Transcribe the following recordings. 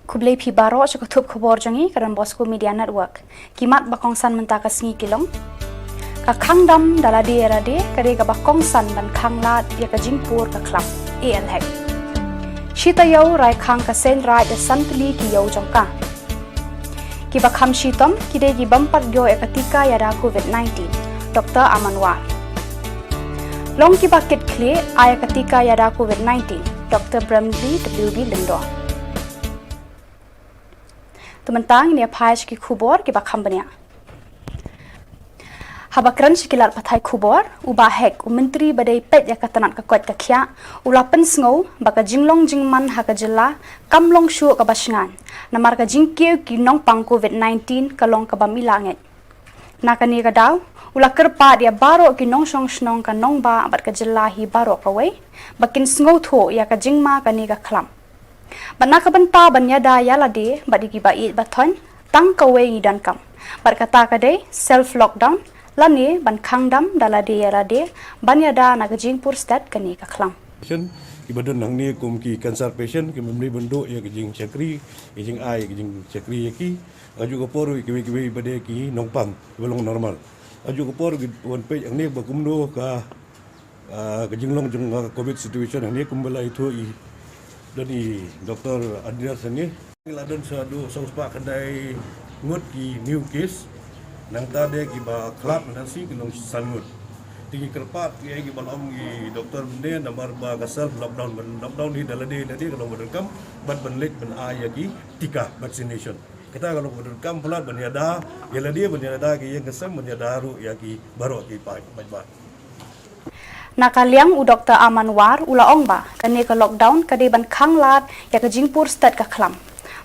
Kublai pi baro sa kutub khubor jangi karan Bosco Media Network. Kimat bakong san mentaka sengi kilong. Ka khangdam dala de rade kare ka bakong san ban khanglat ya ka jingpur ka klam. AL hack. Shita yau rai khang ka sen rai da santli ki yau jongka. Ki bakham shitom ki de ki bampat gyo ekatika ya da COVID-19. Dr. Amanwar. Long ki bakit kle ay ekatika ya da COVID-19. Dr. Bramley WB Lindo. Tementang ini apa ki khubor ki bakham bania. Habakran sekilat patai khubor ubah hek menteri badai pet ya katanat ka kwat ka khia ulapen sngo baka jinglong jingman ha ka jilla kamlong shu ka basngan namar ka jingkeu ki nong pang COVID-19 kalong ka bamilanget nakani ka daw ula kerpa dia baro ki nong song snong ka nong ba abat ka jilla hi baro ka we bakin sngo tho ya ka jingma ka ni ka khlam bana ka banta banyada yala de badiki ba it bathon tang ka we dan kam barkata ka de self lockdown lani ban khangdam dala de yala de banyada na ka jingpur stat ka ni ka khlam ki badun nang ni kum ki cancer patient ki memri bendu ya ki jing chakri ki jing ai ki jing chakri ki aju ko poru ki bade ki nongpang belong normal aju ko poru ki won pe ang ni ba kumdo ka jinglong jung covid situation ang ni kumbala itu i dani doktor Adrian sani ladan sadu sospa kedai ngut ki new case nang tade ki ba klap nasi ki nong sangut tinggi kerpat ki balom ki doktor bende namar ba gasal lockdown di dalade kalau berkam bat benlek ben aya ki tika vaccination kita kalau berkam pula banyada yala dia banyada ki yang kesam banyada ru ya ki baro ki pai ba nakaliang u Dr. Amanwar ula ongba kani ka lockdown kadi ban khanglat ya ka jingpur stat ka khlam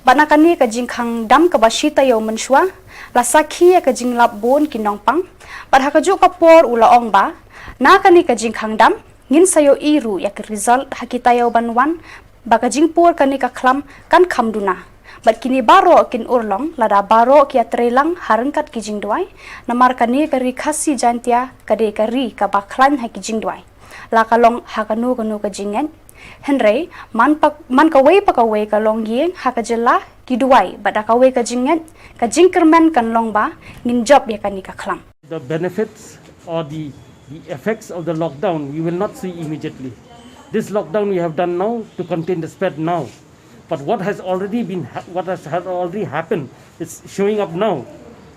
bana kani ka jingkhang dam ka basita yo menshwa la sakhi ya ka jinglap bon ki nongpang bar ha ka ju ka por ula ongba na kani ka jingkhang dam ngin sayo iru ya ka result hakita yo banwan ba ka jingpur kani ka khlam kan khamduna bat kini baro kin urlong lada baro ki atrelang harangkat ki jingdwai namar kani ka ri khasi jantia kade ka ri ka bakhlan ha ki jingdwai la kalong ha kanu ka jingen henry man ka wei pa ka wei ka long yeng ha ka jilla ki duai bada ka wei ka jingen ka jingkerman kan long ba nin job ya kani ka khlam the benefits or the effects of the lockdown you will not see immediately. This lockdown we have done now to contain the spread now. But what has already already happened is showing up now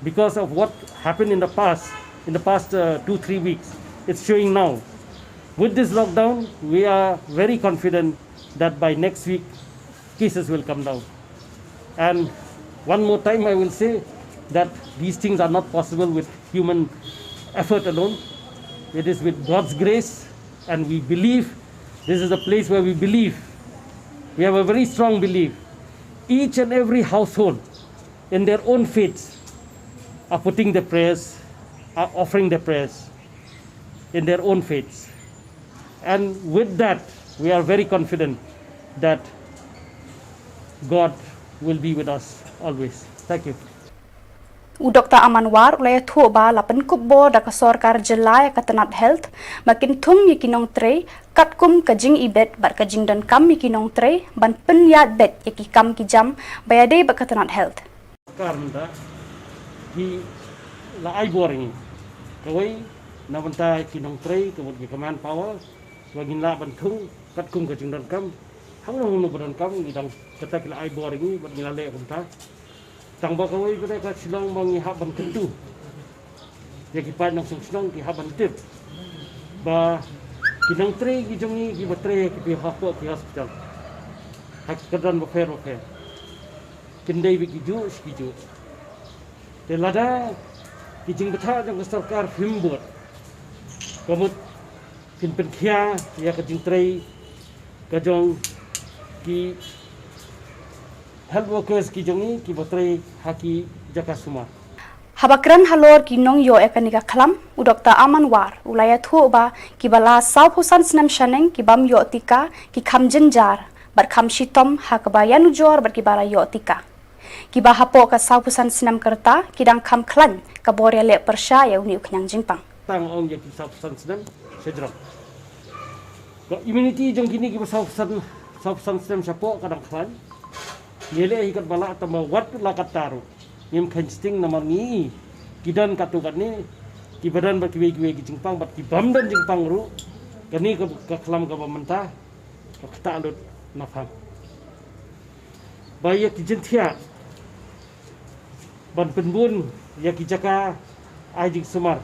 because of what happened in the past 2-3 weeks. It's showing now. With this lockdown, we are very confident that by next week, cases will come down. And one more time, I will say that these things are not possible with human effort alone. It is with God's grace, and we believe. This is a place where we believe. We have a very strong belief. Each and every household in their own faiths are putting their prayers, are offering their prayers in their own faiths. And with that, we are very confident that God will be with us always. Thank you. U Dr. Amanwar ulaya thu ba lapan kubbo da ka sarkar jilla ya katanat health makin thung yi kinong tre katkum ka jing ibet bar ka jing dan kam yi kinong tre ban penyat bet ya ki kam ki jam bayade ba katanat health karena ki la ai boring kawai na banta kinong tre kebut ki command power wagin la ban thung katkum ka jing dan kam hang no ban kam gidang kata ki la ai boring ban ngilale banta tang bakawai pada ka Shillong bangi haban tentu ya ki pan nang Shillong ki haban tip ba kinang tre ki jongi ki batre ki hapo ki hospital hak kadan ba fair kindai bi ki ju te lada ki jing betha jang sarkar himbot kamut kin penkhia ya ka jing tre ka jong ki health workers ki jongi ki batre haki jaka suma habakran halor ki nong yo ekanika khlam u Dr. Amanwar ulaya thu ba ki bala saupusan snam shaneng ki bam yo tika ki khamjin jar bar kham shitom hakbayanu jor bar ki bala yo tika ki ba hapo ka saupusan snam karta ki dang kham khlan ka borya le persha ya uni uknyang jingpang tang ong ya ki saupusan snam sedram ko immunity jong kini ki saupusan snam chapo kadang khlan Nile ikat bala atama wat lakat taru. Ngim kensting namar ni kidan katukan ni kibadan bat kiwe jingpang bat kibamdan jingpang ru kani ka kelam ka mentah ka kata alut nafam. Bayak kijentia ban penbun ya kijaka ajik sumar.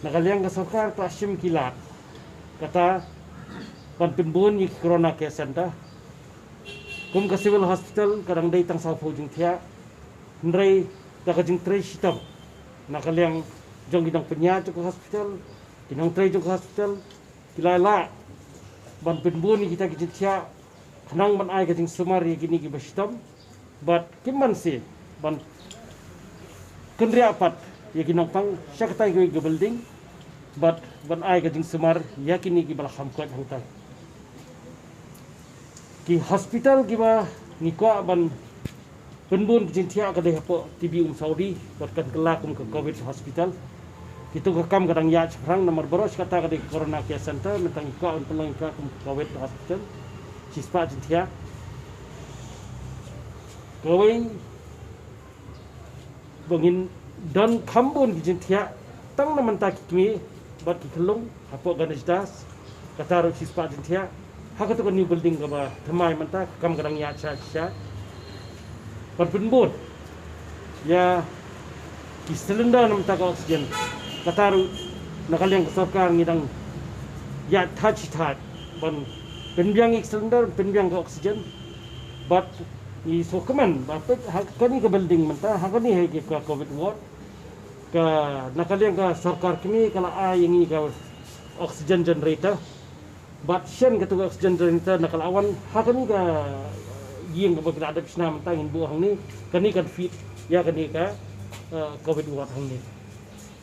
Nakaliang ka sarkar klasim kilat. Kata ban penbun ni Khubor Na Ka Jylla kum ka civil hospital kadang dai tang sa phojing thia ndrei da ka jing tre sitam nakaliang jong gidang penya ke hospital gidang tre jong hospital kilala ban penbun ni kita kijin thia khanang ban ai ka jing sumar ye gini ki basitam but kimman se ban kendria apat ye ginong pang syakatai ke building but ban ai ka jing sumar yakini ki bala khamkat hangtai ki hospital kiba ni ko ban penbun jintia ka deh po TB Saudi batkan kelakum ke COVID hospital kitu ka kam kadang ya rang nomor boros kata ka di Khubor Na Ka Center mentang ko on pelong ka COVID hospital cispa jintia kawai bangin dan kambun jintia tang naman ta kimi bat ki kelung apo ganesh das kata ro cispa jintia haka tu kan new building ka ba thamai manta kam kadang ya cha penbun ya ki cylinder nam ta ka oxygen kataru nakaliang sarkar ngidang ya touch ban penbiang cylinder penbiang ka oxygen but ni so kaman ba haka ni ka building manta haka ni he ka COVID ward ka nakaliang ka sarkar kini kala ay ngi ka oxygen generator but shen ka tu oxygen generator nakalawan hakani ka gieng ka bagla adap sna mantangin buang ni kani kan fit ya kani ka COVID ward hang ni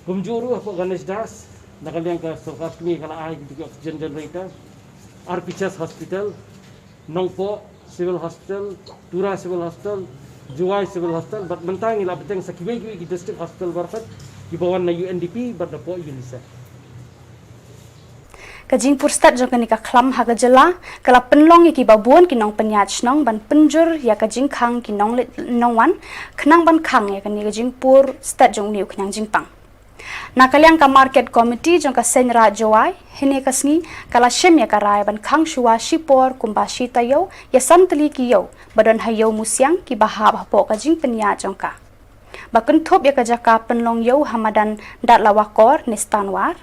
gumjuru apa ganesh das nakaliang ka sarkar kini kala ay ka oxygen generator RPHS hospital Nongpo civil hospital Tura civil hospital Juwai civil hospital but mentang ila beteng sa kiwe ki district hospital barkat di bawah na UNDP but dapo UNICEF Kajing purstat jong kani ka klam ha ka jela kala penlong ki babuan ki nong penyach nong ban penjur ya kajing khang ki nong wan khnang ban khang ya kani kajing pur stat jong niu khnang jing pang nakaliang ka market committee jong ka senra jowai hine kasngi kala shem ya karai ban khang shuwa shipor kumba shitayo ya santli ki yo badon hayo musyang ki bahab po kajing penya jong ka bakun thop ya ka jaka penlong yo hamadan dat lawakor nistanwar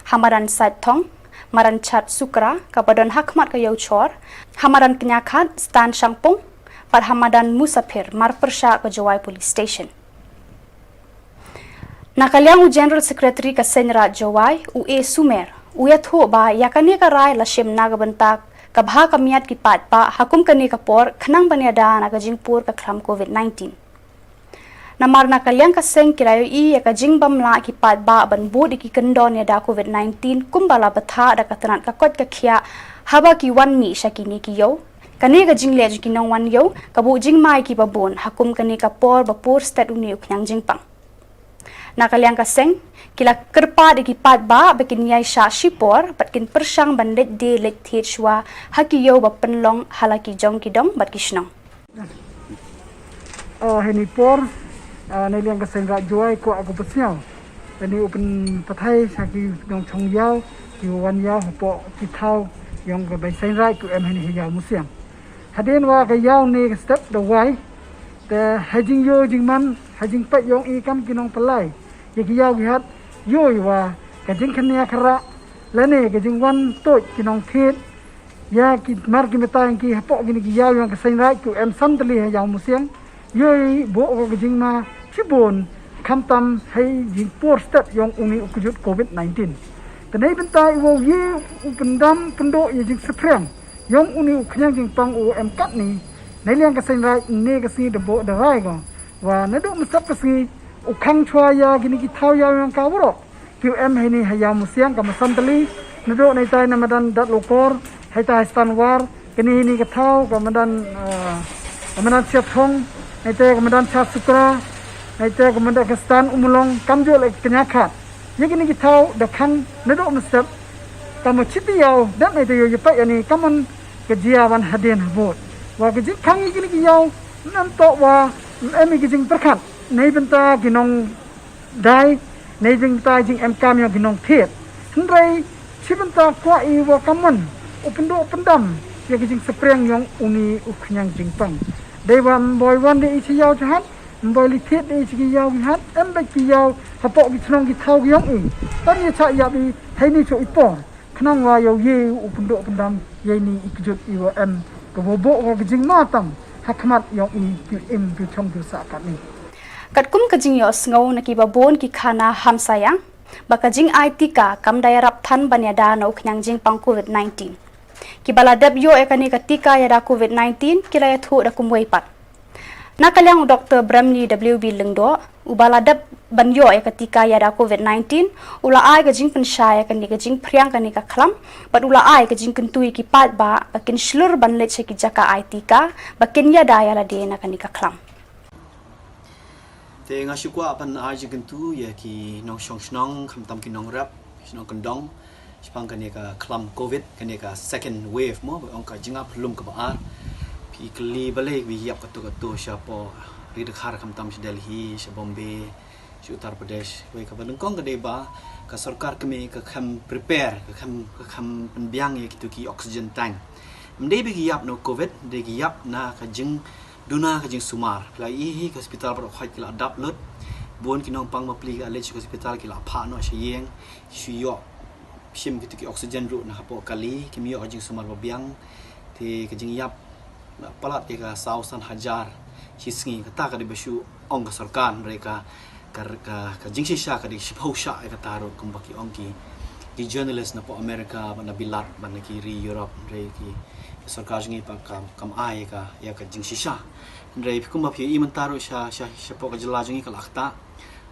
hamadan saitong Maran Chat Sukra, Kabadan Hakmat Kayau Chor, Hamadan Kenyakat, Stan Shangpung, Par Hamadan Musafir, Mar Persha Kajawai Police Station. Nakaliang General Secretary ka Senra Jawai, UE Sumer, Uyat ho ba yakani ka rai la shem nagabantak, kabha kamiat ki pat pa hakum kani ka por, khanang banyada nagajingpur ka khram COVID-19. Namar nakaliang ka seng kirayo I ya ka jingbam la ki pat ba ban bod ki kendon ya da COVID-19 kumbala batha da katanat ka kot ka khia haba ki wan mi shakini ki yo kani ka jingle ju ki nong wan yo ka bu jing mai ki babon hakum kani ka por ba pur stat uni uknyang jingpang nakaliang ka seng kila kerpa de ki pat ba bekin yai sha shipor patkin persang bandet de lek thechwa haki yo ba penlong halaki jong ki dong bat kishnong heni por neliang ka senra joy ko aku pesnyau ini open pathai saki dong chong yao ki wan yao po ki thau yong ka bai senra ku em heni yao musyang hadin wa ka yao ni step the wai te hajing yo jing man hajing pat yong I kam ki nong palai ye ki yao ki hat yo wa ka jing khania khara lane ka jing wan to ki nong thit ya ki mar ki metang ki po ki ni ki yao yong ka senra ku em santli yao musyang yoi bo ko jing ma Chibon kamtam hay jing por stat yong uni ukujut COVID-19. Tanay bentai wo ye upendam pendo ye jing seprem yong uni uknyang jing pang em kat ni naliang ka sen rai ne ka si de bo de rai go wa nado mesap ka si ukang chwa ya gini ki thau ya yang ka bro QM hay ni haya musyang ka masantali nado nai tai namadan dat lokor hay tai stanwar kini ni ka thau ka madan siap thong nai tai ka madan chat sukra naite komanda kestan umulong kamjo lek kenyakat yegini kitau dakang nedo mesep kamu chitiau dan naite yo yepa yani kaman kejiawan hadin habot wa keji kang yegini kiyau nampak wa gijing perkat nei benta ginong dai nei benta jing kam yang ginong thiet hendrai benta kwa I wa kaman upendo pendam ya gijing sepreng yang uni uknyang jingpang dewa boy wan de isi yau jahat boy lithiet de isi yau hat ba ki yau hapok gi thnong gi thau gi yang tari cha ya bi thaini cho ipo khnang wa yau ye upendo pendam ye ni ikjut iwa ko bobo ko gijing matam hakmat yang im bi chong du sa kat ni kat kum ka jing yo sngo na ki babon ki khana ham sayang baka jing IT ka kam daya rap than banyada no khnang jing pang COVID-19 ki bala dab yo ekani ka tika ya da COVID-19 kila ya thu da kumwei pat nakalyang Dr. Bramli WB lengdo ubala dab banyo ka tika ya da COVID-19 ula ai ka jing penshaya ka ni ka jing priang ka ni ka khlam but ula ai ka jing kentui ki pat ba bakin shlur ban le che ki jaka IT ka bakin ya da ya la de na ka ni ka khlam te nga shukwa pan aji gentu ya ki nong shong shnong kham tam ki nong rap shnong kondong spang kan ka klam covid kan ka second wave mo ong ka jinga plum ka ba pi kli bale wi yap ka to sha po ri de khar kham tam Delhi sha Bombay sha Uttar Pradesh we ka ban kong ka de ba ka sarkar kami ka kham prepare ka kham penbiang ya ki ki oxygen tank mde bi yap no covid de yap na ka jing Duna ka jing sumar la hi hospital par khoi kila adap lut bon ki nong pang ma pli ka le hospital kila pha no shiyeng shiyo shim ki oxygen ru na hapo kali ki mi jing sumar ba biang te ka jing yap palat ka sausan hajar hisngi ka ta ka de basu ong ka sarkar mereka ka jing shisha ka de shipau sha ka taru kum baki ong ki journalist na po America ba na bilat ba na ki ri Europe re ki sarkar jingi pa kam ai ka ya ka jing shisha ndai pkum ba phi I mantaro sha po ka jela jingi ka lakta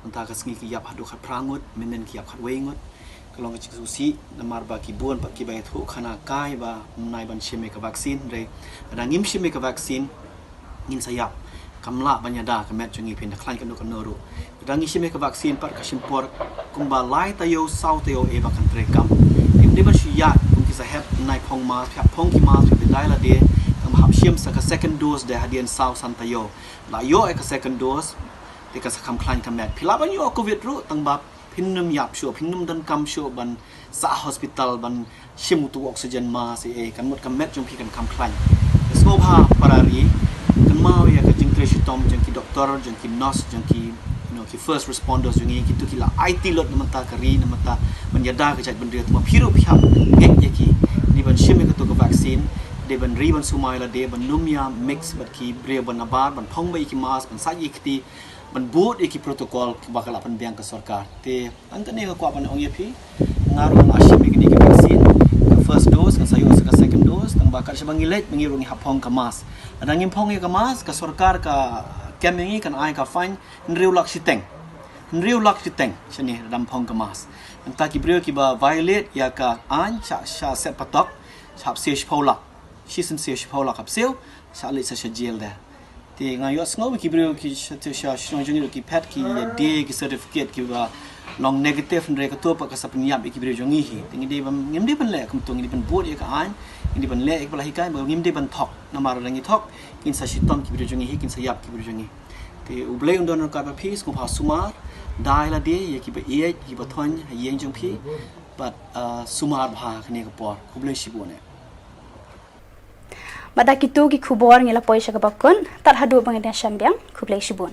anta ka sngi ki yap hadu khat prangut menen ki yap khat wengut kalong ka susi namar ba ki bon pa ki ba thu khana kai ba nai ban shime ka vaccine re ada ngim shime ka vaccine ngin sayap kamla banyada ka met jingi pin khlan ka no ka noru ada ngi shime ka vaccine par ka shimpor kumba lai tayo sau tayo e ba kan trekam imde ba shiya sa hep nai phong ma phap phong ki ma pe dai la de kam hap shim sa ka second dose de hadian sau santa yo la yo e ka second dose de ka sa kam klan ka met phila ban yo covid ru tang ba phinnum yap shu phinnum dan kam shu ban sa hospital ban shim tu oxygen ma se e kan mot kam met jong phi kan kam klan smo bha parari kan ma ya ka jing treshi tom jong ki doctor jong ki nurse jong ki ki first responders jong ki tu ki la IT lot namata kari namata menyada ke jat bendria tu phiru phap ngek ye ki ni ban shim ke tu ka vaccine de ban ri ban sumai la de ban numia mix bat ki bre ban abar ban phong bai ki mas ban sa ye ki ban boot ki protocol ki bakal pan biang ka sarkar te an ka ne ka kwa pan ong ye phi ngaru an ashim ki vaccine ka first dose ka sayo ka second dose tang bakal sa bangilek mangiru ni hapong ka mas adang impong ye ka mas ka sarkar ka kemengi kan ai ka fine nriu lak siteng chani dam phong ka mas anta ki brio ki ba violate ya ka an sha set patok chap se shpola shisen se shpola kap sel sa le sa jail da ti nga yo sngo ki brio ki sha shong jong ki pet ki de ki certificate ki ba long negative ndre ka to pa ka sa pnyap ki brio jong hi tingi de bam ngim de ban le kum to ngi ban bod ya ka an ngi ban le ek bala hi kai ba ngim de ban thok na mar rangi thok kin sa shitom ki brio jong hi kin sa yap ki brio jong hi te uble undon ka ba peace ko pa sumar dai la de ye ki ba ye ki ba thon yeng jong phi but sumar bha khne ka por khuble shibone Bada kitu ki khubor ngila poisha ka bakun tar hadu bangin syambiang khublai shibun